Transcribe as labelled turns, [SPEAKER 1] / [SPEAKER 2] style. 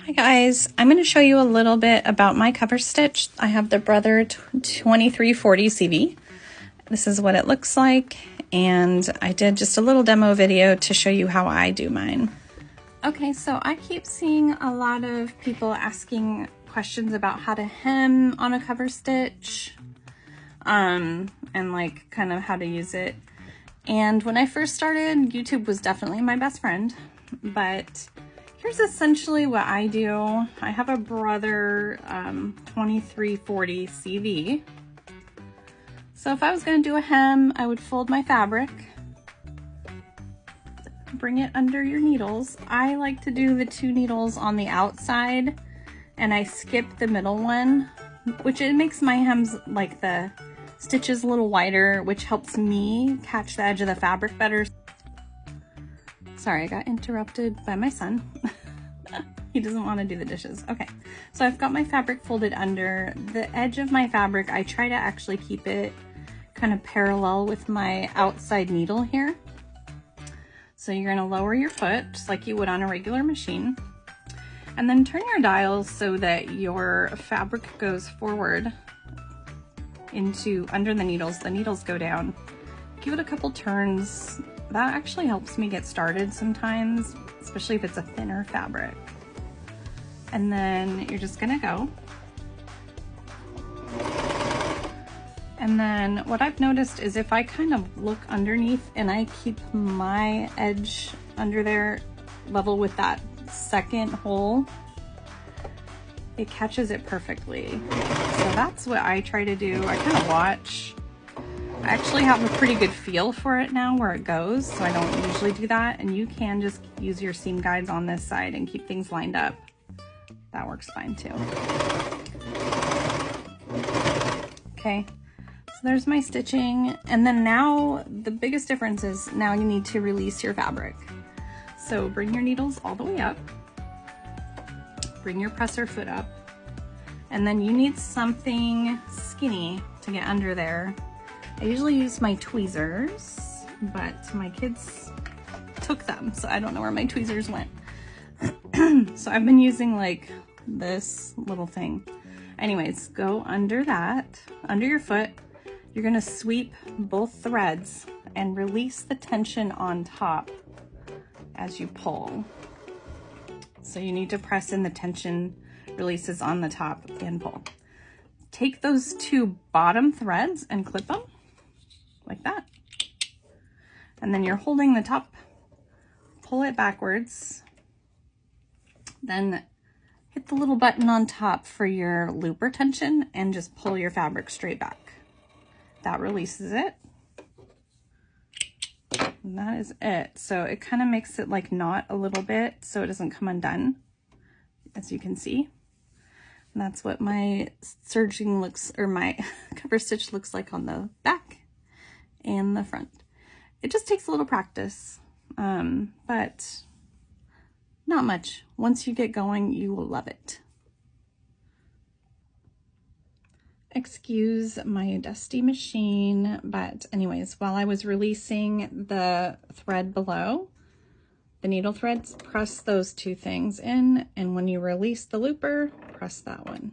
[SPEAKER 1] Hi guys, I'm going to show you a little bit about my cover stitch. I have the Brother 2340 CV. This is what it looks like, and I did just a little demo video to show you how I do mine. Okay, so I keep seeing a lot of people asking questions about how to hem on a cover stitch, and like kind of how to use it. And when I first started, YouTube was definitely my best friend, but here's essentially what I do. I have a Brother 2340 CV. So if I was going to do a hem, I would fold my fabric, bring it under your needles. I like to do the 2 needles on the outside, and I skip the middle one, which it makes my hems, like the stitches, a little wider, which helps me catch the edge of the fabric better. Sorry, I got interrupted by my son. He doesn't want to do the dishes. Okay, so I've got my fabric folded under. The edge of my fabric, I try to actually keep it kind of parallel with my outside needle here. So you're going to lower your foot just like you would on a regular machine, and then turn your dials so that your fabric goes forward into under the needles. The needles go down. Give it a couple turns. That actually helps me get started sometimes, especially if it's a thinner fabric. And then you're just gonna go. And then what I've noticed is if I kind of look underneath and I keep my edge under there level with that second hole, it catches it perfectly. So that's what I try to do. I kind of watch. I actually have a pretty good feel for it now where it goes, so I don't usually do that. And you can just use your seam guides on this side and keep things lined up. That works fine too. Okay, so there's my stitching. And then now the biggest difference is now you need to release your fabric. So bring your needles all the way up. Bring your presser foot up. And then you need something skinny to get under there. I usually use my tweezers, but my kids took them, so I don't know where my tweezers went. So I've been using like this little thing. Anyways, go under that, under your foot. You're gonna sweep both threads and release the tension on top as you pull. So you need to press in the tension releases on the top and pull. Take those 2 bottom threads and clip them like that. And then you're holding the top, pull it backwards, then hit the little button on top for your looper tension and just pull your fabric straight back. That releases it. And that is it. So it kind of makes it like knot a little bit so it doesn't come undone, as you can see. And that's what my serging looks, or my cover stitch looks like on the back and the front. It just takes a little practice, but not much. Once you get going, you will love it. Excuse my dusty machine, but anyways, while I was releasing the thread below, the needle threads, press those 2 things in, and when you release the looper, press that one.